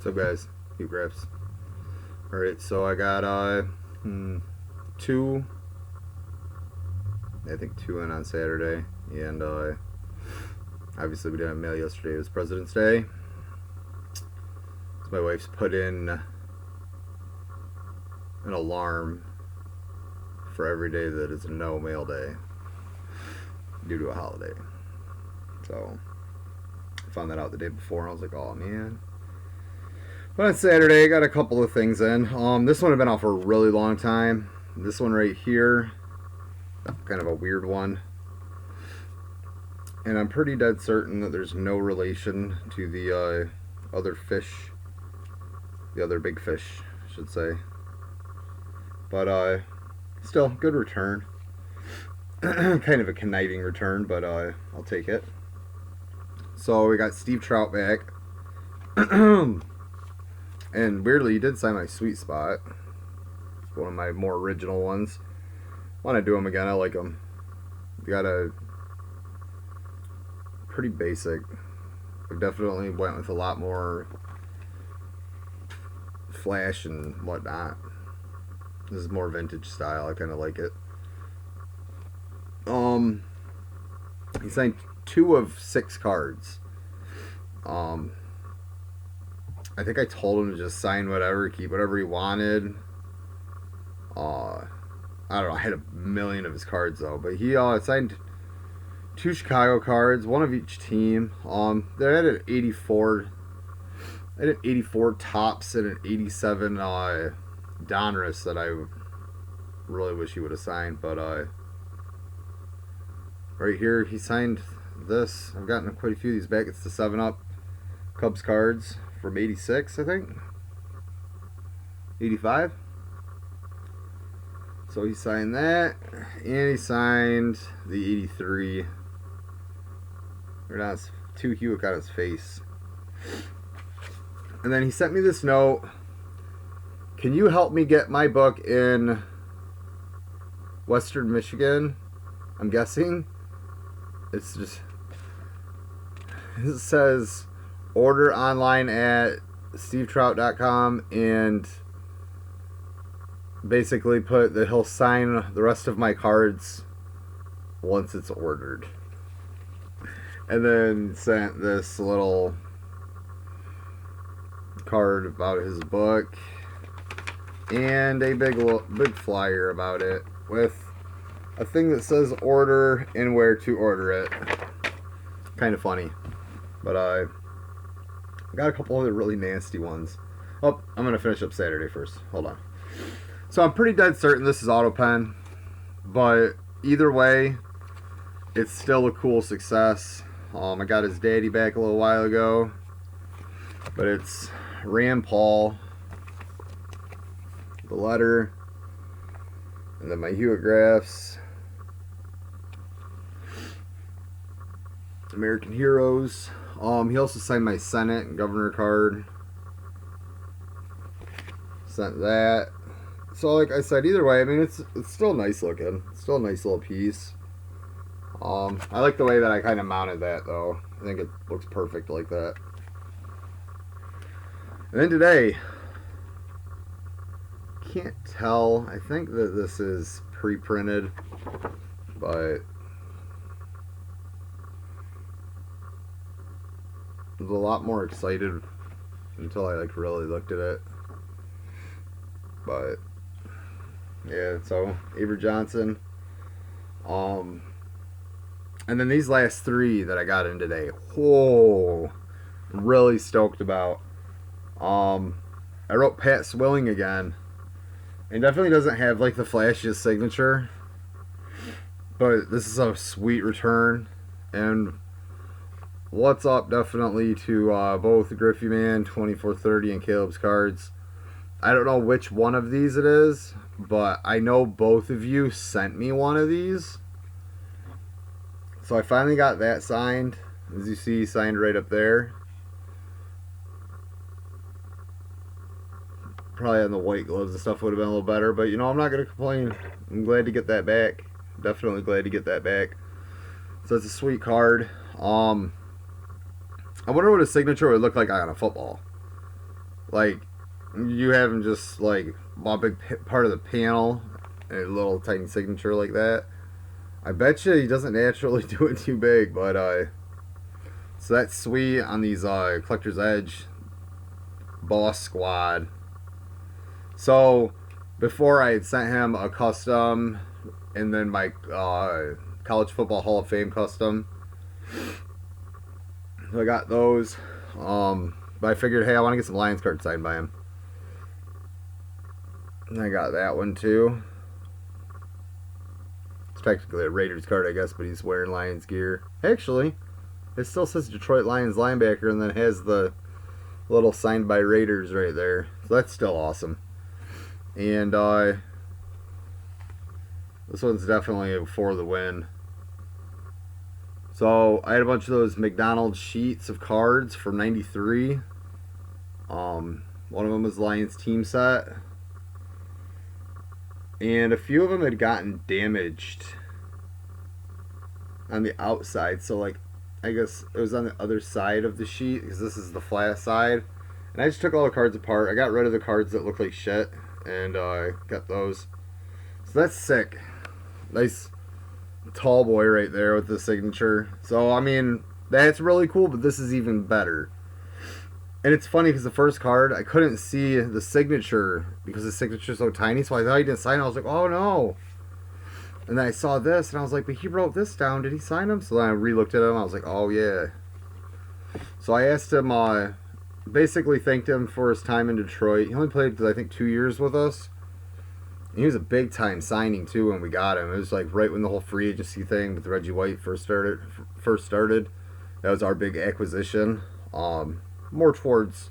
So guys, Huyck Graphs. Alright, so I got two in on Saturday, and obviously we didn't have mail yesterday. It was President's Day. So my wife's put in an alarm for every day that is no mail day due to a holiday. So I found that out the day before and I was like, oh man. But on Saturday I got a couple of things in. This one had been out for a really long time. This one right here, kind of a weird one. And I'm pretty dead certain that there's no relation to the other fish, the other big fish, I should say. But still, good return. Kind of a conniving return, but I'll take it. So we got Steve Trout back. And weirdly, he did sign my sweet spot. One of my more original ones. Want to do them again, I like them. You got a pretty basic. I definitely went with a lot more flash and whatnot. This is more vintage style. I kind of like it. He signed 2 of 6 cards. I think I told him to just sign whatever, keep whatever he wanted. I don't know. I had a million of his cards though, but he signed 2 Chicago cards, 1 of each team. They had an 84. I had an 84 Tops and an 87 Donruss that I really wish he would have signed, but right here he signed this. I've gotten quite a few of these back. It's the 7-Up Cubs cards from 86, I think. 85. So he signed that, and he signed the 83. Or not, 2 Huyck on his face. And then he sent me this note. Can you help me get my book in Western Michigan? I'm guessing. It's just, it says order online at stevetrout.com and basically put that he'll sign the rest of my cards once it's ordered. And then sent this little card about his book and a big flyer about it with a thing that says order and where to order it. Kind of funny. But I got a couple other really nasty ones. Oh, I'm going to finish up Saturday first. Hold on. So I'm pretty dead certain this is auto pen, but either way, it's still a cool success. I got his daddy back a little while ago, but it's Ram Paul, the letter, and then my Huyck Graphs, American Heroes. He also signed my Senate and Governor card. Sent that. So like I said, either way, I mean it's still nice looking. It's still a nice little piece. I like the way that I kind of mounted that though. I think it looks perfect like that. And then today, can't tell. I think that this is pre-printed, but I was a lot more excited until I like really looked at it. But yeah, so Avery Johnson. And then these last 3 that I got in today, whoa, really stoked about. I wrote Pat Swilling again. And definitely doesn't have like the flashiest signature, but this is a sweet return. And what's up definitely to both Griffey Man 2430 and Caleb's cards. I don't know which one of these it is, but I know both of you sent me one of these. So I finally got that signed. As you see, signed right up there. Probably on the white gloves and stuff would have been a little better, but you know, I'm not going to complain. I'm glad to get that back. Definitely glad to get that back. So it's a sweet card. I wonder what a signature would look like on a football. Like, you have him just like a big part of the panel, and a little tiny signature like that. I bet you he doesn't naturally do it too big, but so that's sweet on these Collector's Edge Boss Squad. So before I had sent him a custom, and then my College Football Hall of Fame custom. So I got those. But I figured, hey, I want to get some Lions cards signed by him. And I got that one too. It's technically a Raiders card, I guess, but he's wearing Lions gear. Actually, it still says Detroit Lions linebacker, and then it has the little signed by Raiders right there. So that's still awesome. And this one's definitely for the win. So I had a bunch of those McDonald's sheets of cards from '93. One of them was Lions team set, and a few of them had gotten damaged on the outside. So like, I guess it was on the other side of the sheet because this is the flat side. And I just took all the cards apart. I got rid of the cards that looked like shit, and got those. So that's sick. Nice tall boy right there with the signature. So I mean, that's really cool, but this is even better. And it's funny because the first card I couldn't see the signature because the signature's so tiny, so I thought he didn't sign it. I was like, oh no. And then I saw this and I was like, but he wrote this down, did he sign him? So then I re-looked at him, I was like, oh yeah. So I asked him, basically thanked him for his time in Detroit. He only played, I think, 2 years with us. He was a big time signing too when we got him. It was like right when the whole free agency thing with Reggie White first started. That was our big acquisition. More towards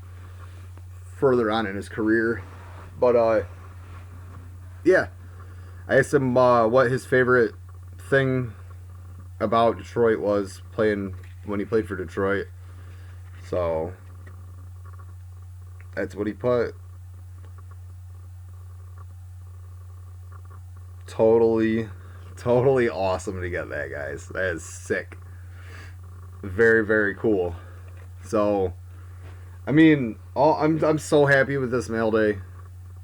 further on in his career. But yeah. I asked him what his favorite thing about Detroit was playing when he played for Detroit. So that's what he put. Totally awesome to get that, guys. That is sick. Very, very cool. So, I mean, I'm so happy with this mail day.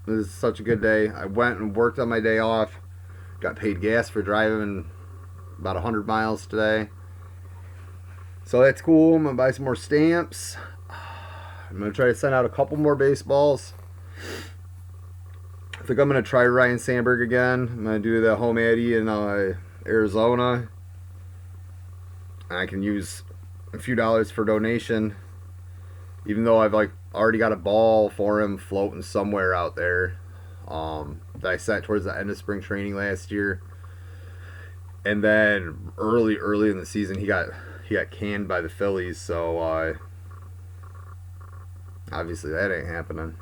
This is such a good day. I went and worked on my day off. Got paid gas for driving about 100 miles today. So that's cool. I'm going to buy some more stamps. I'm going to try to send out a couple more baseballs. I think I'm going to try Ryan Sandberg again. I'm going to do the home Addy in Arizona. I can use a few dollars for donation. Even though I've like already got a ball for him floating somewhere out there. That I set towards the end of spring training last year. And then early in the season he got canned by the Phillies, so obviously that ain't happening.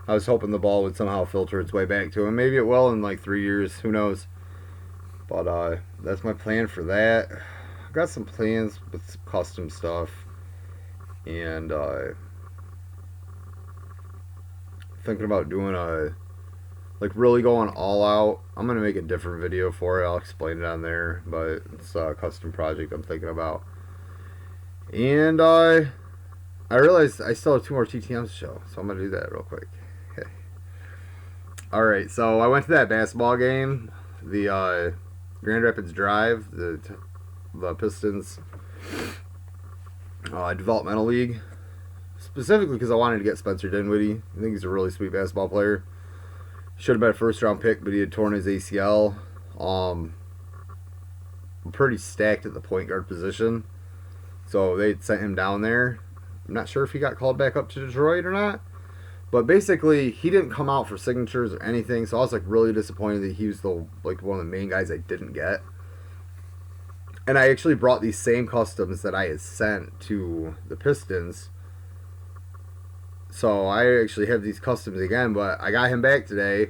I was hoping the ball would somehow filter its way back to him. Maybe it will in like 3 years. Who knows? But that's my plan for that. I've got some plans with some custom stuff. And thinking about doing like really going all out. I'm going to make a different video for it. I'll explain it on there. But it's a custom project I'm thinking about. And I realized I still have 2 more TTMs to show. So I'm going to do that real quick. Alright, so I went to that basketball game, the Grand Rapids Drive, the Pistons developmental league, specifically because I wanted to get Spencer Dinwiddie. I think he's a really sweet basketball player. Should have been a first round pick, but he had torn his ACL. Pretty stacked at the point guard position, so they sent him down there. I'm not sure if he got called back up to Detroit or not. But basically, he didn't come out for signatures or anything, so I was like really disappointed that he was one of the main guys I didn't get. And I actually brought these same customs that I had sent to the Pistons. So I actually have these customs again, but I got him back today,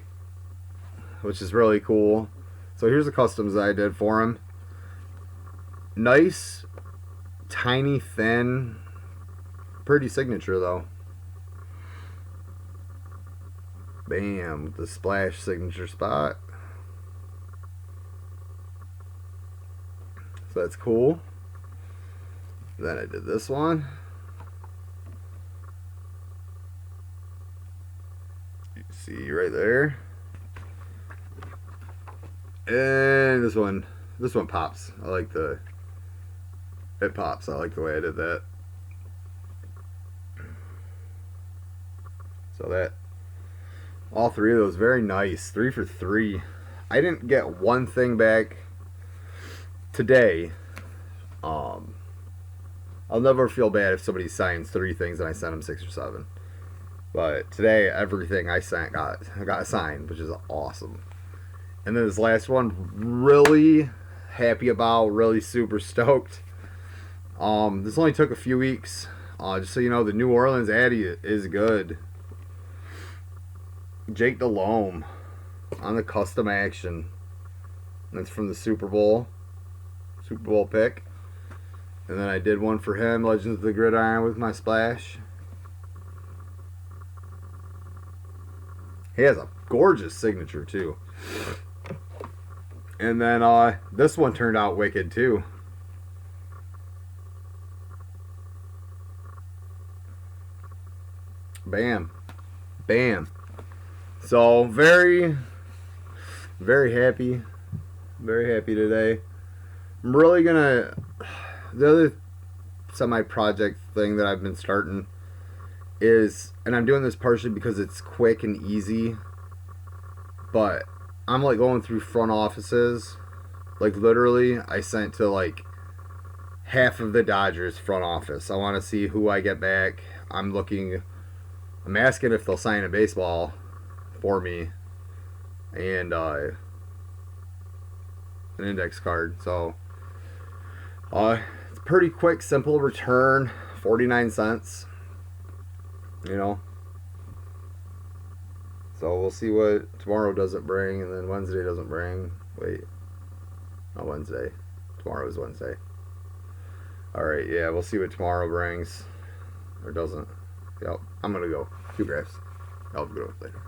which is really cool. So here's the customs that I did for him. Nice, tiny, thin, pretty signature though. Bam, the splash signature spot. So that's cool. Then I did this one. see right there. And this one pops. It pops. I like the way I did that. So that, all three of those, very nice. 3 for 3. I didn't get one thing back today. I'll never feel bad if somebody signs 3 things and I send them 6 or 7. But today, everything I sent got assigned, which is awesome. And then this last one, really happy about, really super stoked. This only took a few weeks. Just so you know, the New Orleans Addy is good. Jake Delhomme on the custom action. That's from the Super Bowl pick. And then I did one for him, Legends of the Gridiron, with my splash. He has a gorgeous signature too. And then this one turned out wicked too. Bam. Bam. So very, very happy. Very happy today. I'm really gonna, the other semi-project thing that I've been starting is, and I'm doing this partially because it's quick and easy, but I'm like going through front offices. Like literally, I sent to like half of the Dodgers front office. I want to see who I get back. I'm asking if they'll sign a baseball for me and an index card. So it's pretty quick, simple return, 49 cents. You know. So we'll see what tomorrow doesn't bring, and then Wednesday doesn't bring. Wait. Not Wednesday. Tomorrow is Wednesday. Alright, yeah, we'll see what tomorrow brings. Or doesn't. Yep. I'm gonna go. 2 graphs. I'll go later.